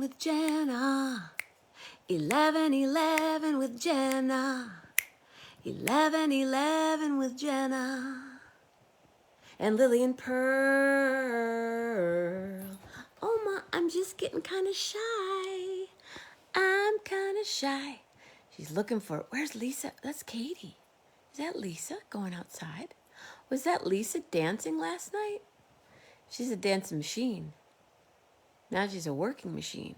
with Jenna. 11:11 with Jenna. 11:11 with Jenna. And Lily and Pearl. Oh my, I'm just getting kind of shy. I'm kind of shy. She's looking for, where's Lisa? That's Katie. Is that Lisa going outside? Was that Lisa dancing last night? She's a dancing machine. Now she's a working machine.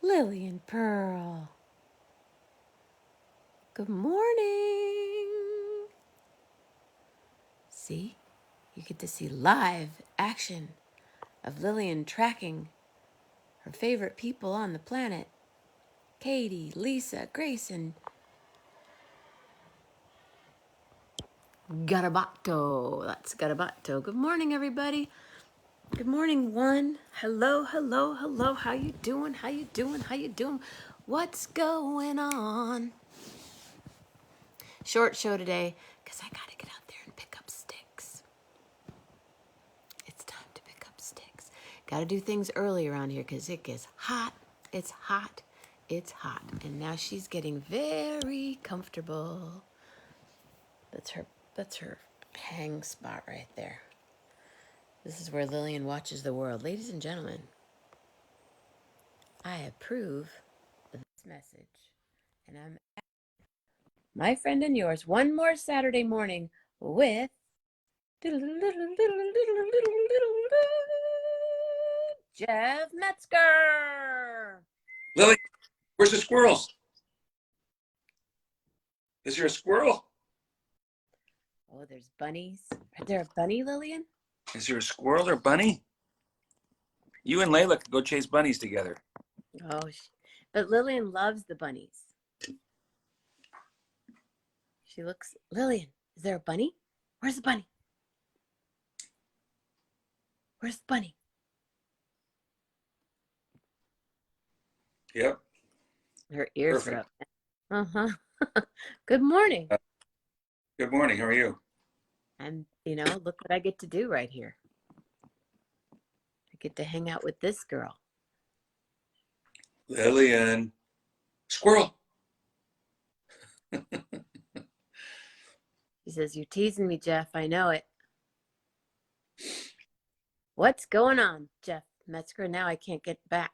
Lily and Pearl. Good morning. See? You get to see live action of Lillian tracking her favorite people on the planet. Katie, Lisa, Grace, and Garabato. That's Garabato. Good morning, everybody. Good morning, one. Hello, hello, hello. How you doing? How you doing? How you doing? What's going on? Short show today, because I got to get out there and pick up sticks. It's time to pick up sticks. Got to do things early around here because it gets hot. It's hot. It's hot. And now she's getting very comfortable. That's her hang spot right there. This is where Lillian watches the world. Ladies and gentlemen, I approve of this message. And I'm my friend and yours one more Saturday morning with Jeff Metzger. Lily, where's the squirrels? Is there a squirrel? Oh, there's bunnies. Is there a bunny, Lillian? Is there a squirrel or bunny? You and Layla could go chase bunnies together. Oh, but Lillian loves the bunnies. She looks, Lillian, is there a bunny? Where's the bunny? Where's the bunny? Yep. Her ears Perfect. are up. Uh-huh. Good morning. Good morning. How are you? And, look what I get to do right here. I get to hang out with this girl. Lillian. Squirrel. She says, you're teasing me, Jeff. I know it. What's going on, Jeff Metzger? Now I can't get back.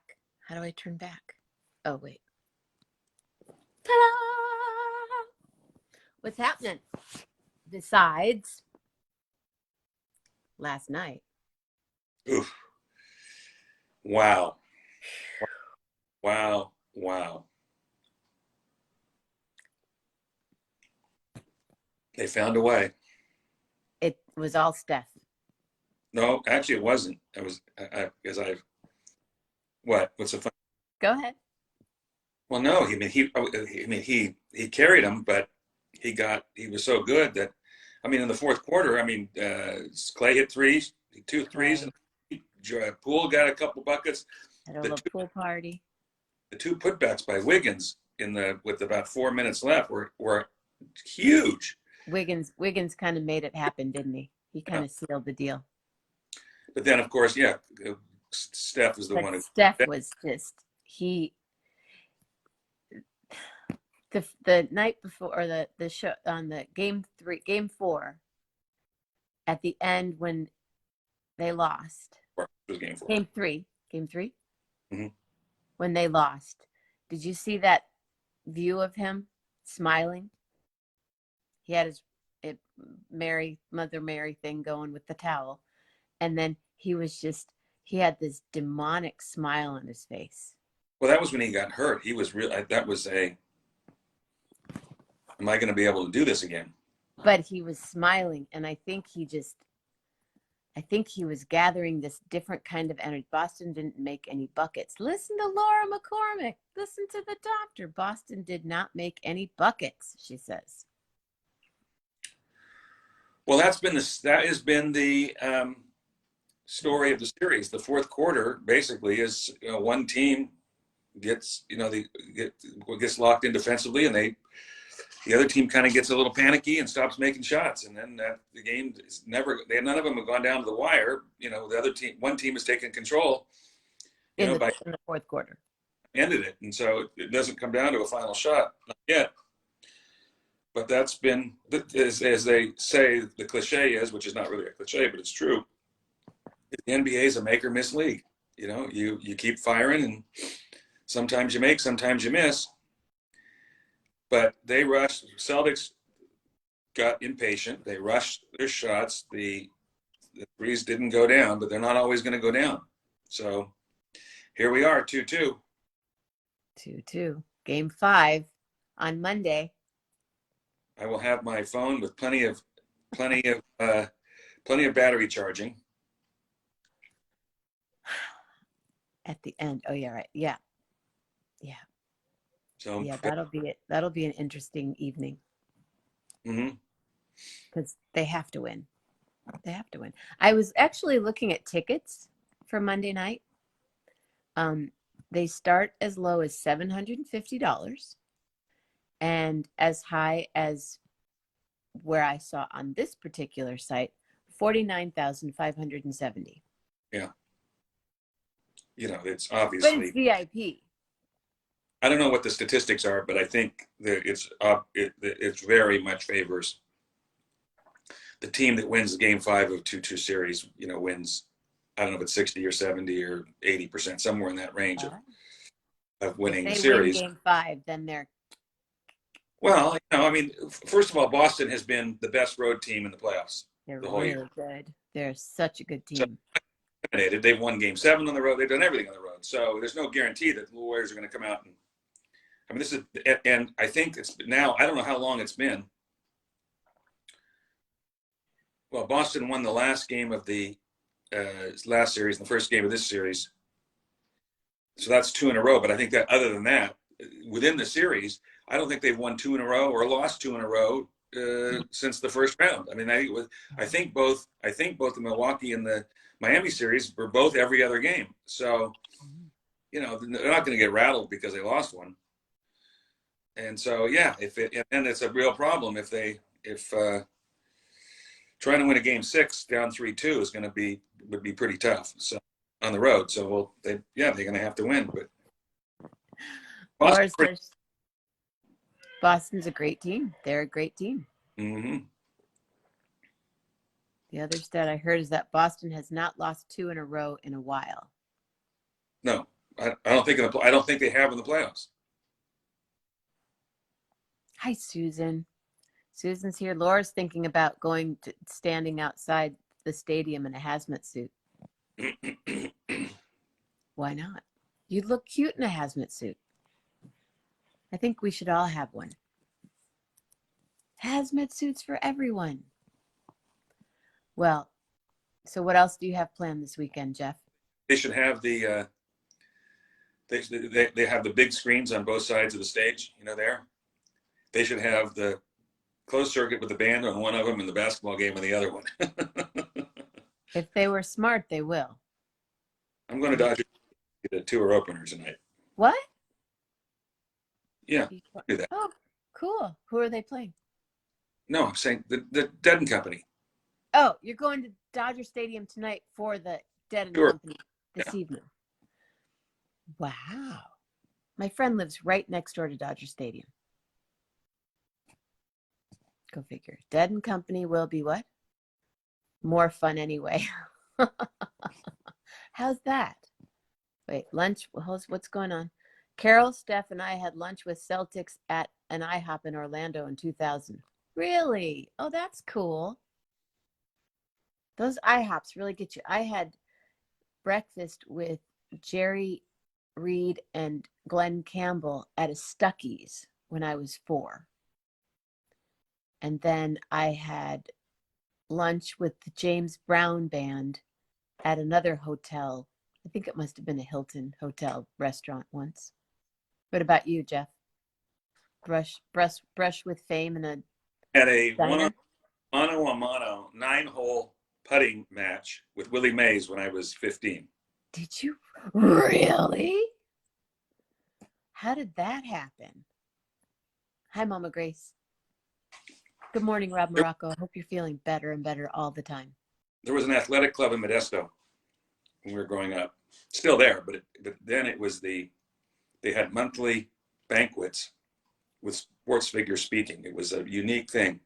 How do I turn back? Oh, wait. Ta-da! What's happening? Besides last night. Oof. Wow. Wow. Wow. They found a way. It was all Steph. No, actually it wasn't. It was what's the fun? Go ahead. Well, no, he carried him, but he was so good that, in the fourth quarter, Clay hit two threes, and Poole got a couple buckets. Had a little pool party. The two putbacks by Wiggins with about 4 minutes left were huge. Wiggins kind of made it happen, didn't he? He kind of sealed the deal. But then, of course, Steph was the one who. Steph was just the night before, or the show on the game 4, at the end when they lost. It was game 4. Game 3. Mm-hmm. When they lost, did you see that view of him smiling? He had his Mother Mary thing going with the towel, and then he had this demonic smile on his face. Well, that was when he got hurt. He was real. That was am I going to be able to do this again? But he was smiling, and I think he was gathering this different kind of energy. Boston didn't make any buckets. Listen to Laura McCormick. Listen to the doctor. Boston did not make any buckets, she says. Well, that has been the story of the series. The fourth quarter basically is one team gets gets locked in defensively, and the other team kind of gets a little panicky and stops making shots, and then the game is none of them have gone down to the wire. The other team, one team has taken control. In the fourth quarter. ended it, and so it doesn't come down to a final shot, not yet. But that's been, as they say, the cliche is, which is not really a cliche, but it's true. The NBA is a make or miss league. You know, you keep firing, and sometimes you make, sometimes you miss. But they rushed. Celtics got impatient. They rushed their shots. The threes didn't go down, but they're not always going to go down. So here we are, 2-2. 2-2. Game 5 on Monday. I will have my phone with plenty of battery charging At the end. Oh yeah, right. Yeah. Yeah. so Yeah, that'll be it. That'll be an interesting evening. Mm-hmm. Because they have to win. They have to win. I was actually looking at tickets for Monday night. They start as low as $750 and as high as, where I saw on this particular site, 49,570. Yeah, you know, it's But obviously, it's VIP. I don't know what the statistics are, but I think that it's very much favors the team that wins the game 5 of 2-2 series. You know, wins, I don't know if it's 60 or 70 or 80%, somewhere in that range of winning the If they win series. game 5, then they're... Well, you know, I mean, first of all, Boston has been the best road team in the playoffs They're the whole really year. good. They're such a good So team. they've won game 7 on the road. They've done everything on the road. So there's no guarantee that the Warriors are going to come out and, I mean, this is, and I think it's now, I don't know how long it's been. Well, Boston won the last game of the last series, and the first game of this series. So that's 2 in a row. But I think that other than that, within the series, I don't think they've won 2 in a row or lost 2 in a row since the first round. I mean, I think both the Milwaukee and the Miami series were both every other game. So, you know, they're not going to get rattled because they lost one. And so, yeah, and it's a real problem if trying to win a game 6 down 3-2 would be pretty tough. So on the road. So they're going to have to win. But Boston's a great team. They're a great team. Mm-hmm. The other stat I heard is that Boston has not lost 2 in a row in a while. No, I don't think I don't think they have in the playoffs. Hi, Susan. Susan's here. Laura's thinking about standing outside the stadium in a hazmat suit. Why not? You'd look cute in a hazmat suit. I think we should all have one. Hazmat suits for everyone. Well, so what else do you have planned this weekend, Jeff? They should have they have the big screens on both sides of the stage, you know, there. They should have the closed circuit with the band on one of them and the basketball game on the other one. If they were smart, they will. I'm going to Dodger the tour opener tonight. What? Yeah, do that. Oh, cool. Who are they playing? No, I'm saying the Dead and Company. Oh, you're going to Dodger Stadium tonight for the Dead and Company this evening. Wow. My friend lives right next door to Dodger Stadium. Go figure. Dead and Company will be what? More fun anyway. How's that? Wait, lunch. What's going on? Carol, Steph, and I had lunch with Celtics at an IHOP in Orlando in 2000. Really? Oh, that's cool. Those IHOPs really get you. I had breakfast with Jerry Reed and Glenn Campbell at a Stuckey's when I was 4. And then I had lunch with the James Brown Band at another hotel. I think it must have been a Hilton hotel restaurant once. What about you, Jeff? Brush with fame in a Had a diner? mano 9-hole putting match with Willie Mays when I was 15. Did you really? How did that happen? Hi, Mama Grace. Good morning, Rob Morocco. I hope you're feeling better and better all the time. There was an athletic club in Modesto when we were growing up. Still there, but then it was the they had monthly banquets with sports figures speaking. It was a unique thing.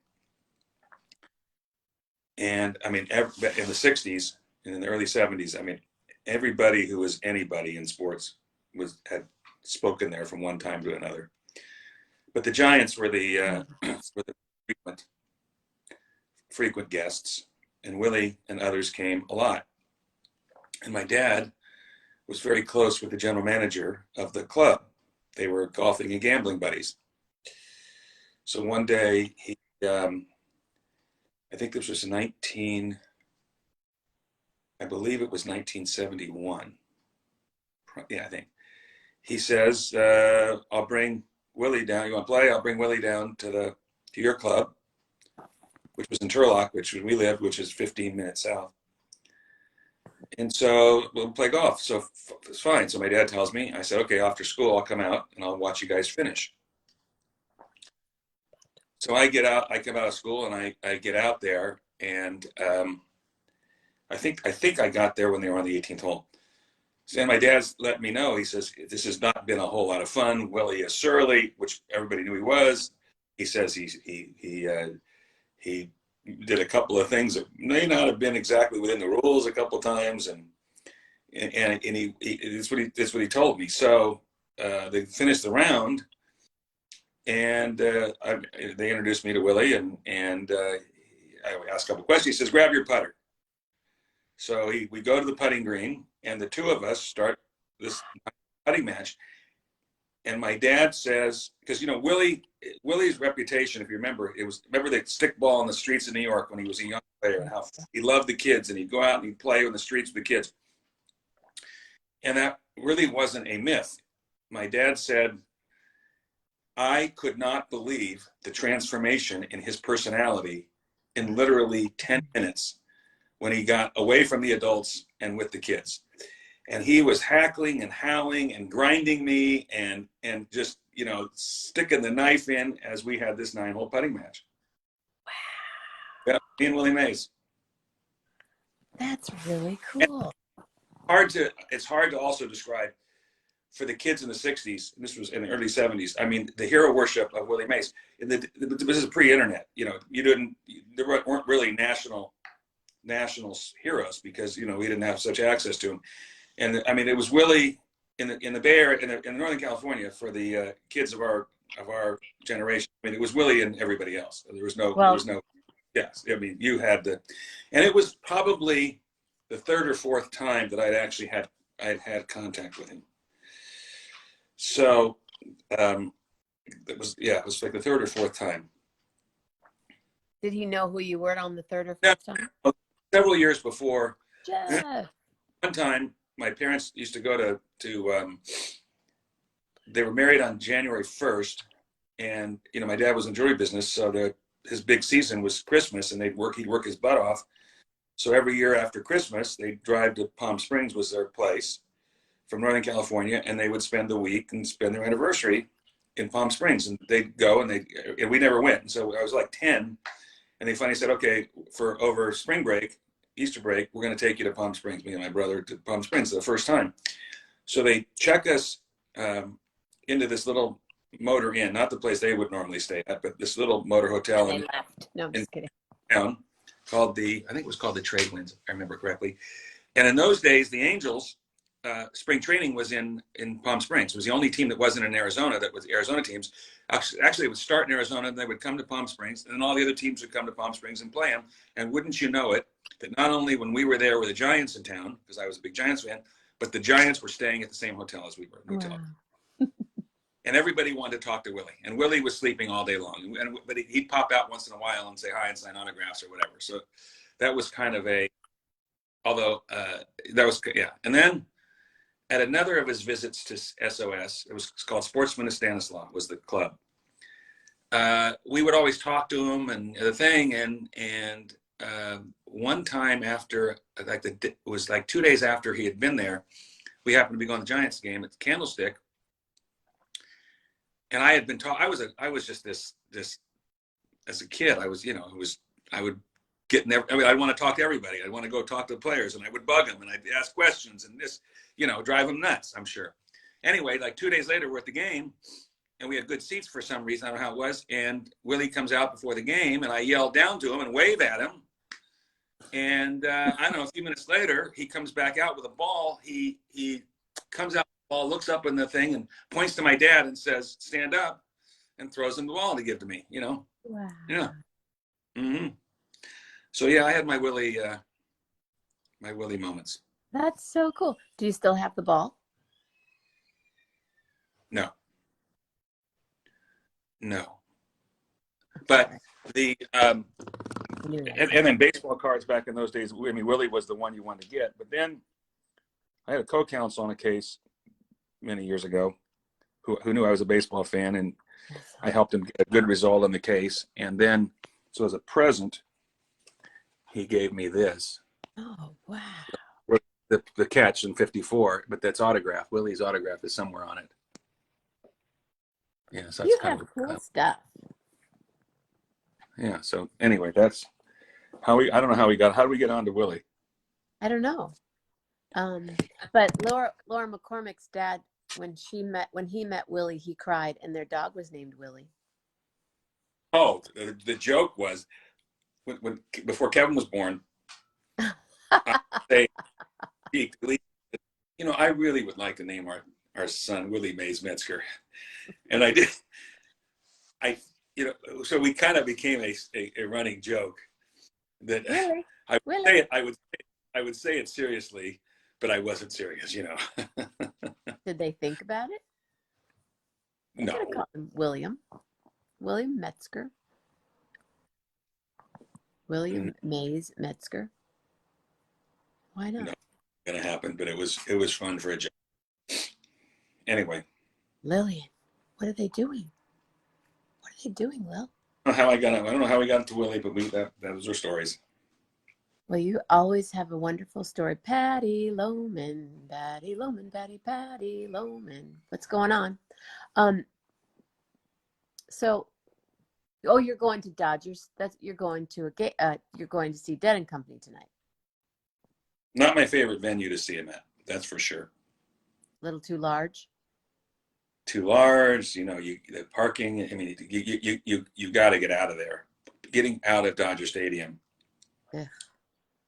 And I mean, in the 60s and in the early 70s, I mean, everybody who was anybody in sports had spoken there from one time to another. But the Giants were the frequent guests, and Willie and others came a lot. And my dad was very close with the general manager of the club. They were golfing and gambling buddies. So one day, I think this was I believe it was 1971. Yeah, I think. He says, I'll bring Willie down. You want to play? I'll bring Willie down to your club, which was in Turlock, which we lived, which is 15 minutes south. And so we'll play golf. So it's fine. So my dad tells me, I said, okay, after school, I'll come out and I'll watch you guys finish. So I come out of school and I get out there, and I think I got there when they were on the 18th hole. So my dad's let me know. He says, this has not been a whole lot of fun. Willie is surly, which everybody knew he was. He says he did a couple of things that may not have been exactly within the rules a couple of times, and that's what he told me. So they finished the round, and they introduced me to Willie, and I asked a couple of questions. He says, grab your putter. So we go to the putting green, and the two of us start this putting match. And my dad says, because Willie's reputation, if you remember, remember the stick ball in the streets of New York when he was a young player, and how he loved the kids, and he'd go out and he'd play in the streets with the kids. And that really wasn't a myth. My dad said, I could not believe the transformation in his personality in literally 10 minutes when he got away from the adults and with the kids. And he was hackling and howling and grinding me and just, sticking the knife in as we had this 9-hole putting match. Wow. Yeah, me and Willie Mays. That's really cool. It's hard to also describe for the kids in the 60s, and this was in the early 70s. I mean, the hero worship of Willie Mays. This is pre-internet. There weren't really national heroes because, we didn't have such access to them. And I mean, it was Willie in the Bay Area, in Northern California, for the kids of our generation. I mean, it was Willie and everybody else. There was no. Yes, I mean, you had and it was probably the third or fourth time that I'd had contact with him. So it was like the third or fourth time. Did he know who you were on the third or fourth time? Several years before. Jeff. One time, my parents used to go to they were married on January 1st, and my dad was in the jewelry business, so his big season was Christmas, and he'd work his butt off. So every year after Christmas, they'd drive to Palm Springs, was their place, from Northern California, and they would spend the week and spend their anniversary in Palm Springs. And they'd go, and we never went. And so I was like 10, and they finally said, okay, for over spring break, Easter break, we're going to take you to Palm Springs, me and my brother, to Palm Springs the first time. So they check us into this little motor inn, not the place they would normally stay at, but this little motor hotel in No, I'm just kidding. Town called I think it was called the Trade Winds, if I remember correctly. And in those days, the Angels spring training was in Palm Springs. It was the only team that wasn't in Arizona. That was the Arizona teams. Actually, it would start in Arizona, and they would come to Palm Springs, and then all the other teams would come to Palm Springs and play them. And wouldn't you know it, that not only when we were there were the Giants in town, because I was a big Giants fan, but the Giants were staying at the same hotel as we were. Wow. And everybody wanted to talk to Willie. And Willie was sleeping all day long. But he'd pop out once in a while and say hi and sign autographs or whatever. So that was kind of that was, yeah. And then at another of his visits to SOS, it was called Sportsman of Stanislaus, was the club. We would always talk to him and the thing. And one time after, it was like 2 days after he had been there, we happened to be going to the Giants game at the Candlestick. And I had been taught, I was just this, as a kid, I would get, I'd want to talk to everybody. I'd want to go talk to the players, and I would bug them, and I'd ask questions, and this, drive them nuts, I'm sure. Anyway, like 2 days later, we're at the game, and we had good seats for some reason. I don't know how it was. And Willie comes out before the game, and I yell down to him and wave at him. And I don't know, a few minutes later, he comes back out with a ball. He comes out with the ball, looks up in the thing, and points to my dad and says, "Stand up," and throws him the ball to give to me. Wow. Yeah. Mm-hmm. So yeah, I had my Willie moments. That's so cool. Do you still have the ball? No. But the and then baseball cards back in those days. I mean, Willie was the one you wanted to get. But then I had a co-counsel on a case many years ago who knew I was a baseball fan, and I helped him get a good result on the case. And then, so as a present, he gave me this. Oh, wow. The catch in '54, but that's autographed. Willie's autograph is somewhere on it. Yeah, so that's You kind have of cool stuff. Yeah. So anyway, that's how I don't know how do we get on to Willie? I don't know. But Laura McCormick's dad, when he met Willie, he cried, and their dog was named Willie. Oh, the joke was when before Kevin was born, I say, I really would like to name our son Willie Mays Metzger, and I did. So we kind of became a running joke that Willie. I would say it seriously, but I wasn't serious, Did they think about it? They No. could have called him William Metzger. William Mays Metzger. Why not? No, gonna happen, but it was fun for a joke. Anyway. Lillian, what are they doing? What are they doing, Lil? I don't know how we got into Willie, but those are stories. Well, you always have a wonderful story. Patty Loman, Patty Loman, Patty Loman. What's going on? So, you're going to Dodgers. You're going to see Dead and Company tonight. Not my favorite venue to see him at. That's for sure. A little too large. Too large, the parking. I mean, you got to get out of there. Getting out of Dodger Stadium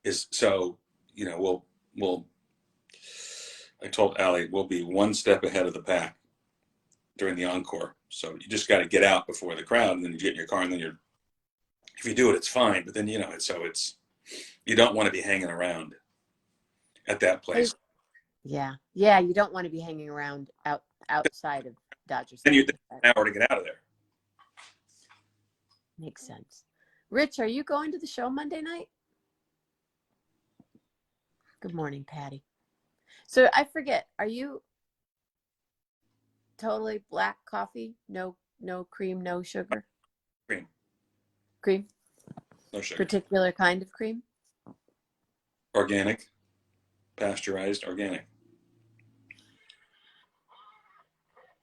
is so. I told Allie we'll be one step ahead of the pack during the encore. So you just got to get out before the crowd, and then you get in your car, and then if you do it, it's fine. But then it's you don't want to be hanging around at that place. Yeah. You don't want to be hanging around outside of Dodger Stadium. Then you take an hour to get out of there. Makes sense. Rich, are you going to the show Monday night? Good morning, Patty. So I forget, are you totally black coffee? No cream, no sugar? Cream? No sugar. Particular kind of cream? Organic. Pasteurized, organic.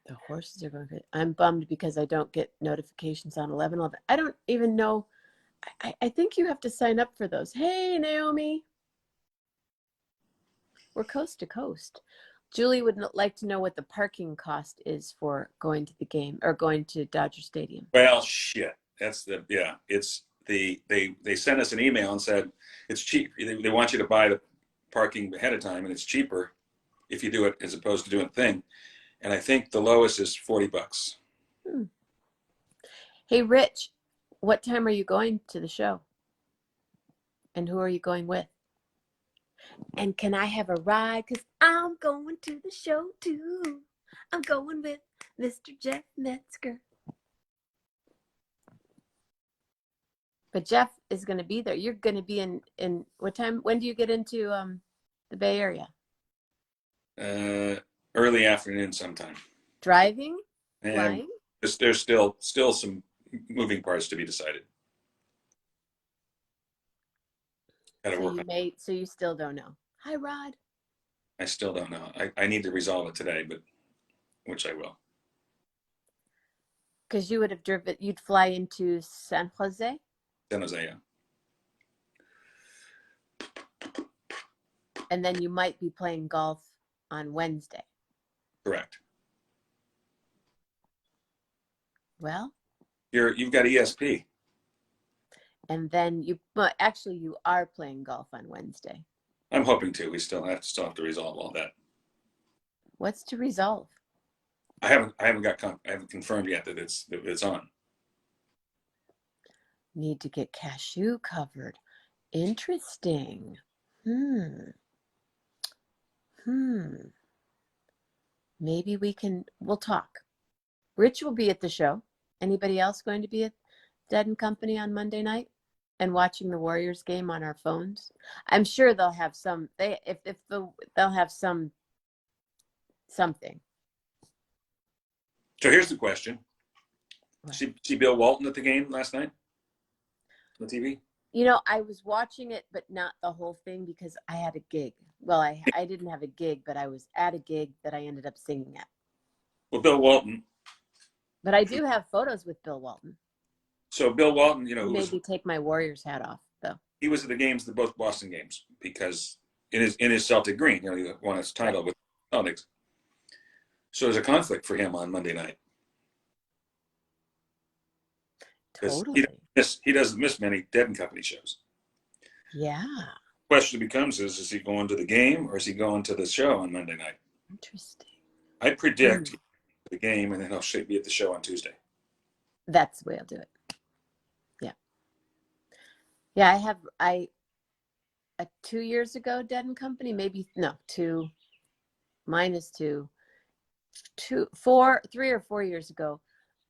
The horses are going crazy. I'm bummed because I don't get notifications on 11. I don't even know. I think you have to sign up for those. Hey, Naomi. We're coast to coast. Julie would like to know what the parking cost is for going to the game or going to Dodger Stadium. Well, shit. It's they sent us an email and said it's cheap. They want you to buy the parking ahead of time, and it's cheaper if you do it as opposed to doing a thing. And I think the lowest is $40. Hey, Rich, what time are you going to the show? And who are you going with? And can I have a ride? Because I'm going to the show, too. I'm going with Mr. Jeff Metzger. But Jeff is going to be there. You're going to be in what time? When do you get into the Bay Area? Early afternoon sometime. Driving? And flying? there's still some moving parts to be decided. So you still don't know. Hi, Rod. I still don't know. I need to resolve it today, but which I will. Because you would have you'd fly into San Jose? San Jose, yeah. And then you might be playing golf on Wednesday. Correct. Well, You've got ESP. and then but actually you are playing golf on Wednesday. I'm hoping to. We still have to resolve all that. What's to resolve? I haven't confirmed yet that it's on. Need to get cashew covered. Interesting. Maybe we'll talk. Rich will be at the show. Anybody else going to be at Dead and Company on Monday night and watching the Warriors game on our phones? I'm sure they'll have some. They'll have something. So here's the question: See Bill Walton at the game last night on the TV? You know, I was watching it, but not the whole thing because I had a gig. Well, I didn't have a gig, but I was at a gig that I ended up singing at. Well, Bill Walton. But I do have photos with Bill Walton. So Bill Walton, you know, Maybe take my Warriors hat off though. He was at the games, both Boston games, because in his Celtic green, you know, he won his title with Celtics. So there's a conflict for him on Monday night. Totally. He doesn't miss many Dead and Company shows. Yeah. Question becomes: is he going to the game or is he going to the show on Monday night? Interesting. I predict the game, and then he'll be at the show on Tuesday. That's the way I'll do it. Yeah. Yeah, I 2 years ago, Dead and Company, maybe, no, 2 minus 2, 3 or 4 years ago,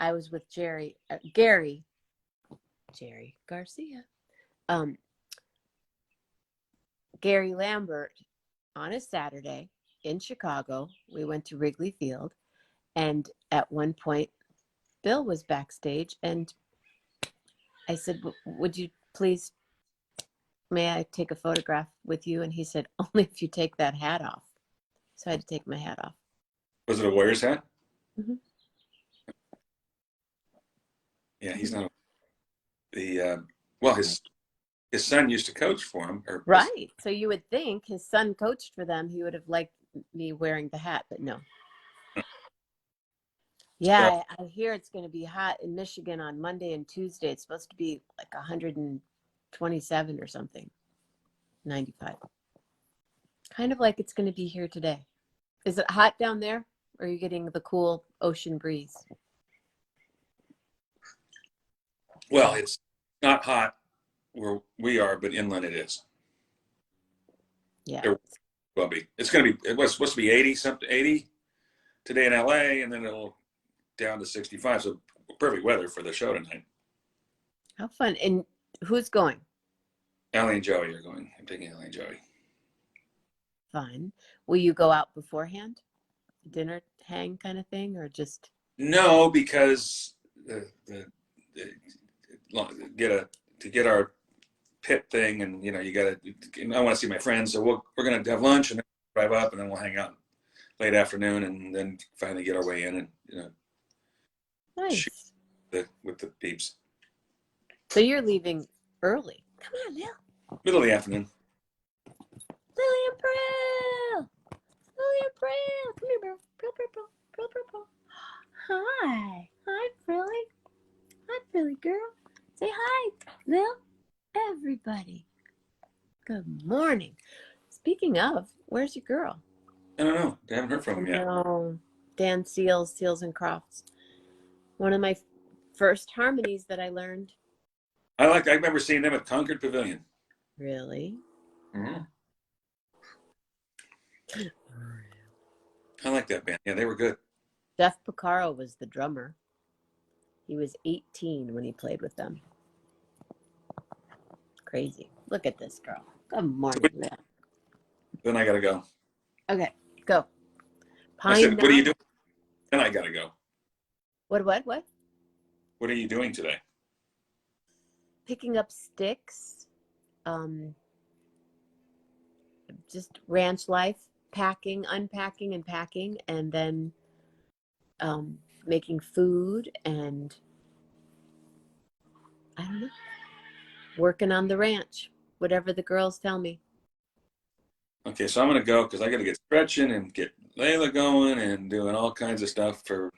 I was with Jerry Garcia, Gary Lambert on a Saturday in Chicago. We went to Wrigley Field, and at one point, Bill was backstage, and I said, would you please, may I take a photograph with you? And he said, only if you take that hat off. So I had to take my hat off. Was it a Warriors hat? Mm-hmm. Yeah, he's not. His son used to coach for him. Right. So you would think his son coached for them. He would have liked me wearing the hat, but no. Yeah, I hear it's going to be hot in Michigan on Monday and Tuesday. It's supposed to be like 127 or something. 95. Kind of like it's going to be here today. Is it hot down there? Or are you getting the cool ocean breeze? Well, it's not hot where we are, but inland it is. Yeah. It will be. It was supposed to be 80 today in LA, and then it'll down to 65. So perfect weather for the show tonight. How fun. And who's going? Allie and Joey are going. I'm taking Allie and Joey. Fun. Will you go out beforehand? Dinner hang kind of thing, or just? No, because to get our pit thing, and you know, I want to see my friends, so we're gonna have lunch and then drive up, and then we'll hang out late afternoon, and then finally get our way in, and you know, nice with the peeps. So you're leaving early. Come on, Lil. Middle of the afternoon. Lily and Brill. Come here, Brill. Brill. Hi, Frilly. Hi, Frilly girl. Say hi, Lil. Everybody. Good morning. Speaking of, where's your girl? I don't know. I haven't heard from him yet. No, Dan Seals and Crofts. One of my first harmonies that I learned. I remember seeing them at Concord Pavilion. Really? Mm-hmm. I like that band. Yeah, they were good. Jeff Porcaro was the drummer. He was 18 when he played with them. Crazy. Look at this girl. Good morning, Lil. Then I gotta go. Okay, go. I said, what are you doing? Then I gotta go. What? What are you doing today? Picking up sticks. Just ranch life. Packing, unpacking, and packing. And then making food and I don't know. Working on the ranch. Whatever the girls tell me. Okay, so I'm going to go because I got to get stretching and get Layla going and doing all kinds of stuff for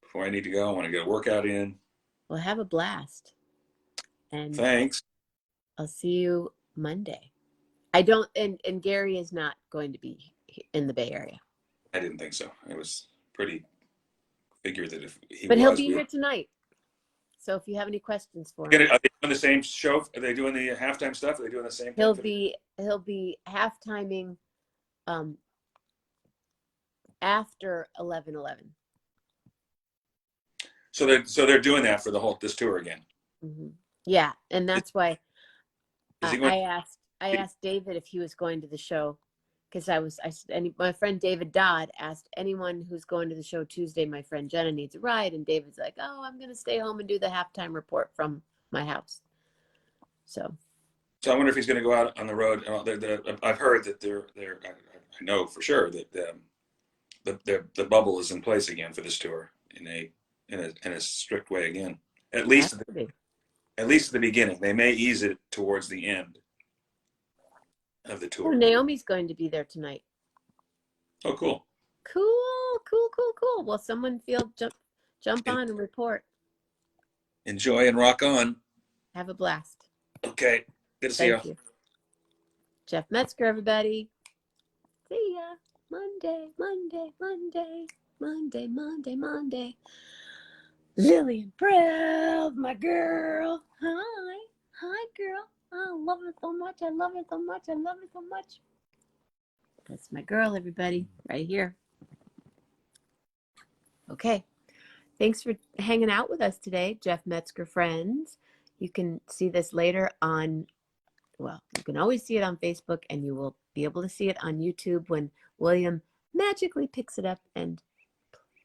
before I need to go. I want to get a workout in. Well, have a blast. And Thanks. I'll see you Monday. I don't, and Gary is not going to be in the Bay Area. I didn't think so. It was pretty figured that if he But he'll was, be we here were. tonight. So if you have any questions for him, Are they doing the same show? Are they doing the halftime stuff? Are they doing the same thing? he'll be half-timing after 11:11. So they're doing that for this tour again. Mm-hmm. Yeah, and that's why Is he going? I asked David if he was going to the show, because my friend David Dodd asked anyone who's going to the show Tuesday. My friend Jenna needs a ride, and David's like, "Oh, I'm going to stay home and do the halftime report from my house." So I wonder if he's going to go out on the road. I've heard that I know for sure that the bubble is in place again for this tour in a strict way again. At least at the beginning. They may ease it towards the end of the tour. Naomi's going to be there tonight. Oh, cool. Cool. Well, someone jump on and report. Enjoy and rock on. Have a blast. Okay. Good to see you. Thank you. Jeff Metzger, everybody. See ya. Monday. Lillian Prev, my girl. Hi, girl. I love her so much. That's my girl, everybody, right here. Okay. Thanks for hanging out with us today, Jeff Metzger friends. You can see this later you can always see it on Facebook, and you will be able to see it on YouTube when William magically picks it up and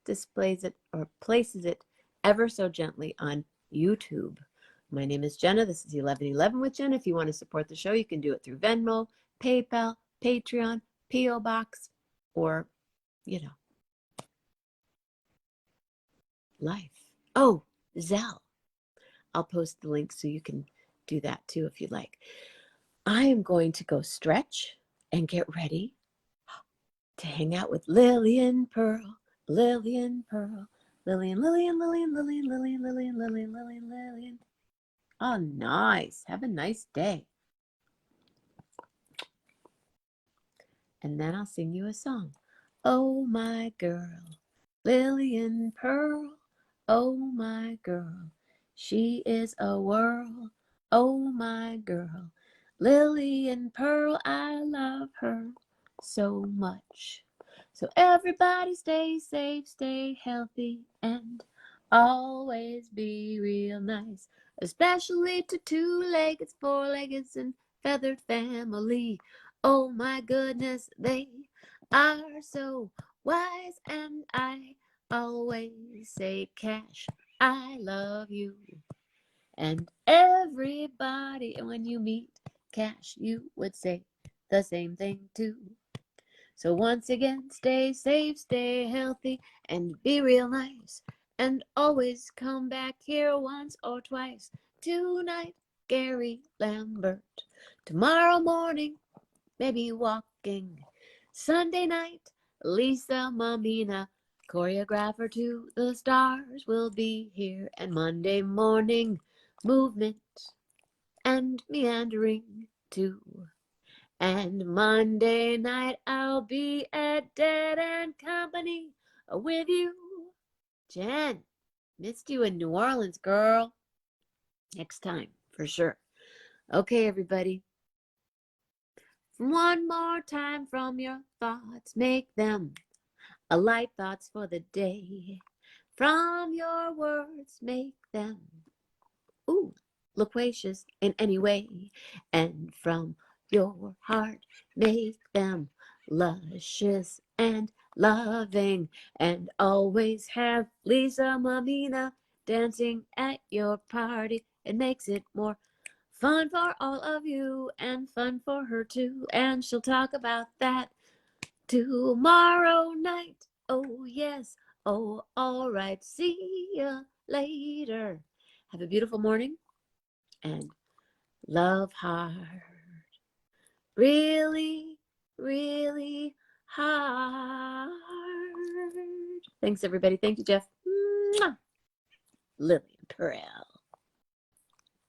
displays it or places it ever so gently on YouTube. My name is Jenna. This is 1111 with Jenna. If you want to support the show, you can do it through Venmo, PayPal, Patreon, P.O. Box, or, Life. Oh, Zelle. I'll post the link so you can do that too if you'd like. I am going to go stretch and get ready to hang out with Lillian Pearl. Lillian. Oh, nice. Have a nice day. And then I'll sing you a song. Oh, my girl, Lillian Pearl. Oh, my girl, she is a whirl. Oh, my girl, Lillian Pearl, I love her so much. So everybody stay safe, stay healthy, and always be real nice, especially to two-leggeds, four-leggeds, and feathered family. Oh my goodness, they are so wise, and I always say, Cash, I love you. And everybody, when you meet Cash, you would say the same thing too. So once again, stay safe, stay healthy, and be real nice. And always come back here once or twice. Tonight, Gary Lambert. Tomorrow morning, maybe walking. Sunday night, Lisa Mammina. Choreographer to the stars will be here. And Monday morning, movement and meandering too. And Monday night I'll be at Dead and Company with you. Jen, missed you in New Orleans, girl. Next time, for sure. Okay, everybody. One more time from your thoughts, make them a light thoughts for the day. From your words, make them loquacious in any way. And from your heart, make them luscious and loving. And always have Lisa Mammina dancing at your party. It makes it more fun for all of you and fun for her too. And she'll talk about that tomorrow night. Oh, yes. Oh, all right. See ya later. Have a beautiful morning and love hard. Really, really hard. Thanks, everybody. Thank you, Jeff. Mwah. Lily Terrell.